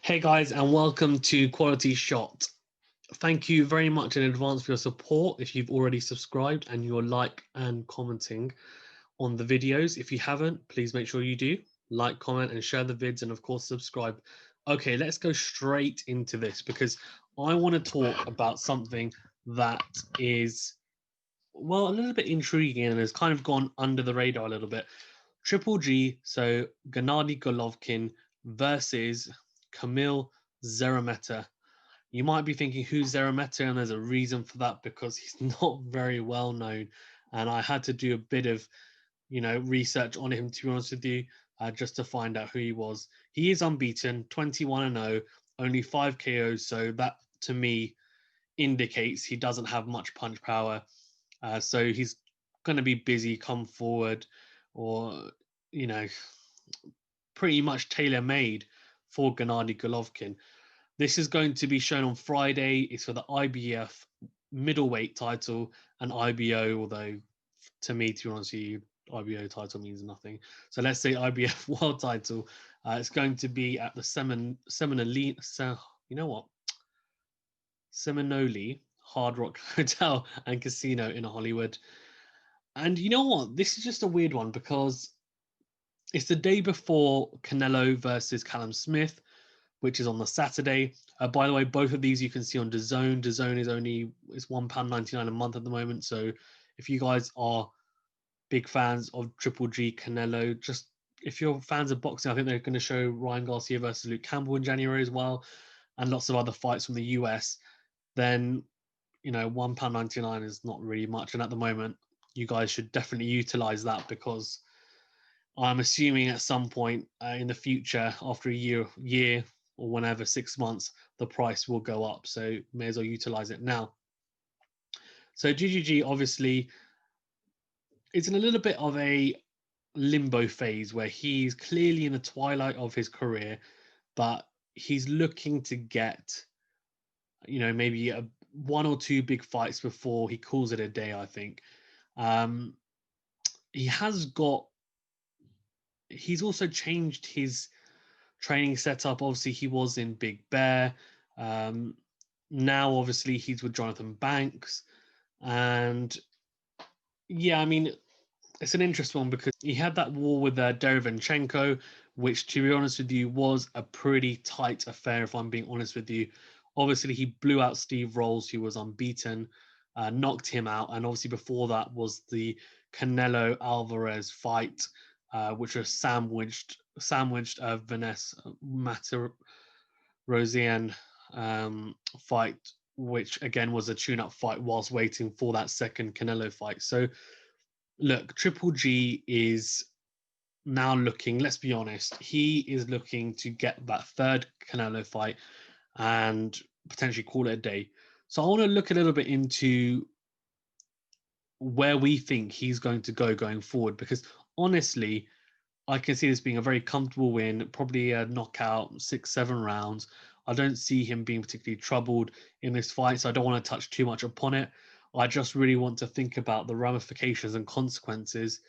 Hey guys, and welcome to Quality Shot. Thank you very much in advance for your support. If you've already subscribed and you're like and commenting on the videos. If you haven't, please make sure you do like, comment, and share the vids, and of course, subscribe. Okay, let's go straight into this because I want to talk about something that is, well, a little bit intriguing and has kind of gone under the radar a little bit. Triple G, so Gennady Golovkin versus Kamil Szeremeta. You might be thinking who's Szeremeta, and there's a reason for that because he's not very well known. And I had to do a bit of, research on him to be honest with you, just to find out who he was. He is unbeaten, 21-0, only 5 KOs. So that to me indicates he doesn't have much punch power. So he's going to be busy, come forward, or you know, pretty much tailor made for Gennady Golovkin. This is going to be shown on Friday. It's for the IBF middleweight title and IBO, although to me, to be honest with you, IBO title means nothing. So let's say IBF world title. It's going to be at the Seminole, you know what? Seminole Hard Rock Hotel and Casino in Hollywood. And you know what? This is just a weird one because it's the day before Canelo versus Callum Smith, which is on the Saturday. By the way, both of these you can see on DAZN. DAZN is only it's £1.99 a month at the moment. So if you guys are big fans of Triple G Canelo, just if you're fans of boxing, I think they're going to show Ryan Garcia versus Luke Campbell in January as well, and lots of other fights from the US. Then £1.99 is not really much, and at the moment, you guys should definitely utilize that because I'm assuming at some point in the future, after a year or whenever, 6 months, the price will go up. So may as well utilize it now. So GGG obviously is in a little bit of a limbo phase where he's clearly in the twilight of his career, but he's looking to get, maybe one or two big fights before he calls it a day, I think. He has got, he's also changed his training setup. Obviously, he was in Big Bear. Now, obviously, he's with Jonathan Banks. And yeah, I mean, it's an interesting one because he had that war with Derevenchenko, which, to be honest with you, was a pretty tight affair, if I'm being honest with you. Obviously, he blew out Steve Rolls, who was unbeaten, knocked him out. And obviously, before that was the Canelo Alvarez fight, which was sandwiched Vanessa Matarosian fight, which again was a tune-up fight whilst waiting for that second Canelo fight. So look, Triple G is now looking, let's be honest, he is looking to get that third Canelo fight and potentially call it a day. So I want to look a little bit into where we think he's going to go going forward, because honestly, I can see this being a very comfortable win, probably a knockout, 6-7 rounds. I don't see him being particularly troubled in this fight, so I don't want to touch too much upon it. I just really want to think about the ramifications and consequences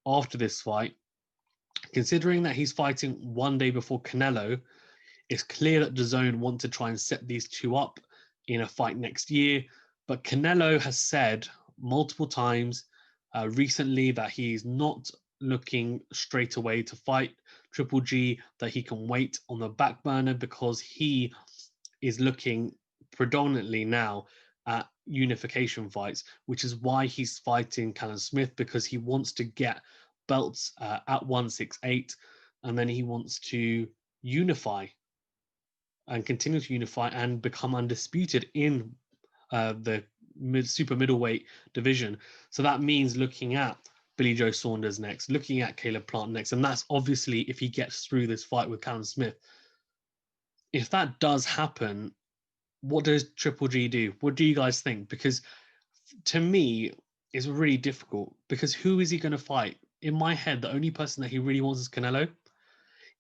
after this fight. Considering that he's fighting one day before Canelo, it's clear that DAZN want to try and set these two up in a fight next year. But Canelo has said multiple times recently that he's not looking straight away to fight Triple G, that he can wait on the back burner because he is looking predominantly now at unification fights, which is why he's fighting Callum Smith, because he wants to get belts at 168, and then he wants to unify and continue to unify and become undisputed in the super middleweight division. So that means looking at Billy Joe Saunders next, looking at Caleb Plant next, and that's obviously if he gets through this fight with Callum Smith. If that does happen, what does Triple G do? What do you guys think? Because to me, it's really difficult because who is he going to fight? In my head, the only person that he really wants is Canelo.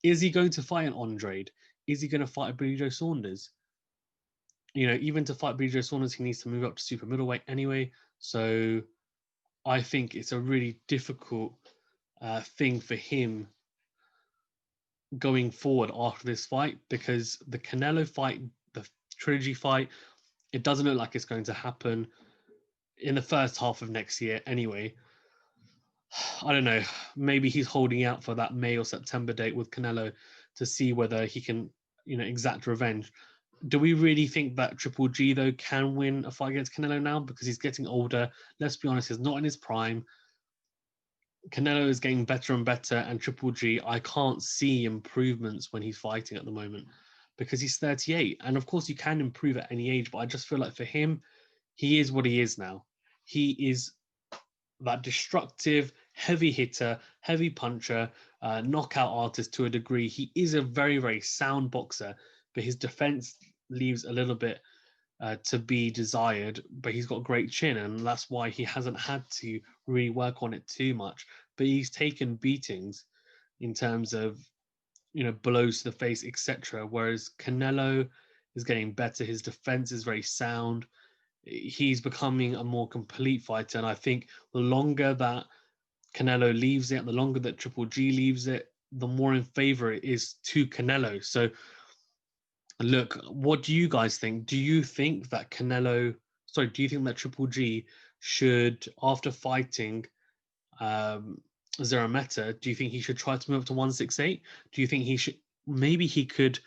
Is he going to fight an Andrade? Is he going to fight a Billy Joe Saunders? Even to fight Billy Joe Saunders, he needs to move up to super middleweight anyway. So I think it's a really difficult thing for him going forward after this fight, because the Canelo fight, the trilogy fight, it doesn't look like it's going to happen in the first half of next year anyway. I don't know. Maybe he's holding out for that May or September date with Canelo to see whether he can, exact revenge. Do we really think that Triple G though can win a fight against Canelo now, because he's getting older? Let's be honest, he's not in his prime. Canelo is getting better and better, and Triple G, I can't see improvements when he's fighting at the moment because he's 38. And of course, you can improve at any age, but I just feel like for him, he is what he is now. He is that destructive, heavy hitter, heavy puncher, knockout artist to a degree. He is a very, very sound boxer, but his defense leaves a little bit to be desired, but he's got a great chin, and that's why he hasn't had to really work on it too much. But he's taken beatings in terms of blows to the face, etc. Whereas Canelo is getting better. His defense is very sound. He's becoming a more complete fighter, and I think the longer that Canelo leaves it, the longer that Triple G leaves it, the more in favor it is to Canelo. So look, what do you guys think? Do you think that do you think that Triple G should, after fighting um, Szeremeta, do you think he should try to move up to 168? Do you think he should, maybe he could,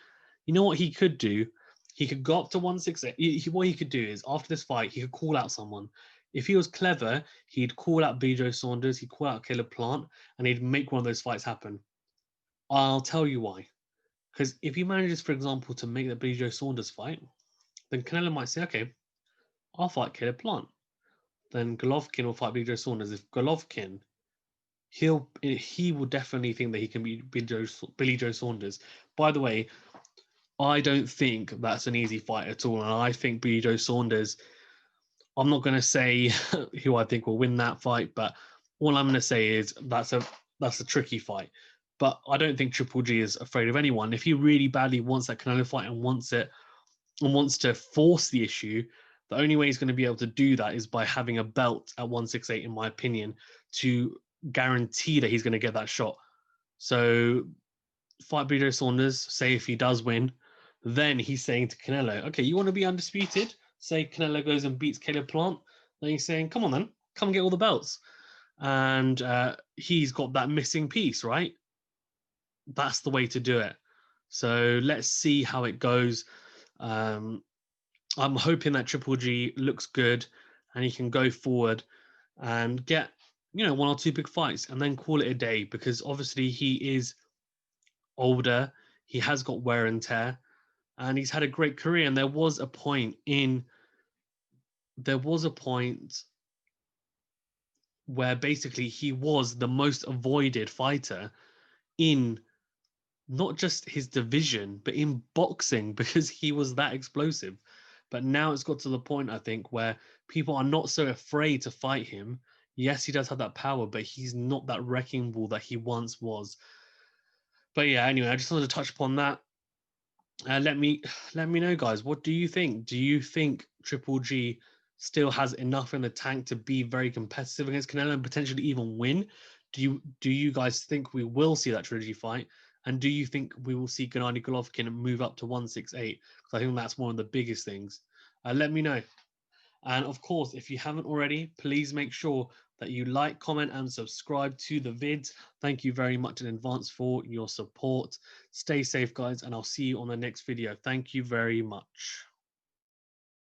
you know what he could do? He could go up to 168. What he could do is, after this fight, he could call out someone. If he was clever, he'd call out Joe Saunders, he'd call out Caleb Plant, and he'd make one of those fights happen. I'll tell you why. Because if he manages, for example, to make the Joe Saunders fight, then Canelo might say, okay, I'll fight Caleb Plant. Then Golovkin will fight Joe Saunders. If Golovkin, he will definitely think that he can beat Billy Joe Saunders. By the way, I don't think that's an easy fight at all, and I think Billy Joe Saunders. I'm not going to say who I think will win that fight, but all I'm going to say is that's a tricky fight. But I don't think Triple G is afraid of anyone. If he really badly wants that Canelo fight and wants it and wants to force the issue, the only way he's going to be able to do that is by having a belt at 168, in my opinion, to guarantee that he's going to get that shot. So fight Billy Joe Saunders, say if he does win, then he's saying to Canelo, okay, you want to be undisputed? Say Canelo goes and beats Caleb Plant, then he's saying, come on then, come get all the belts. And he's got that missing piece, right? That's the way to do it. So let's see how it goes. I'm hoping that Triple G looks good and he can go forward and get, one or two big fights and then call it a day, because obviously he is older. He has got wear and tear, and he's had a great career. And there was a point where basically he was the most avoided fighter in not just his division, but in boxing, because he was that explosive. But now it's got to the point, I think, where people are not so afraid to fight him. Yes, he does have that power, but he's not that wrecking ball that he once was. But yeah, anyway, I just wanted to touch upon that. Let me know, guys. What do you think? Do you think Triple G still has enough in the tank to be very competitive against Canelo and potentially even win? Do you guys think we will see that trilogy fight? And do you think we will see Gennady Golovkin move up to 168? Because I think that's one of the biggest things. Let me know. And of course, if you haven't already, please make sure that you like, comment, and subscribe to the vids. Thank you very much in advance for your support. Stay safe, guys, and I'll see you on the next video. Thank you very much.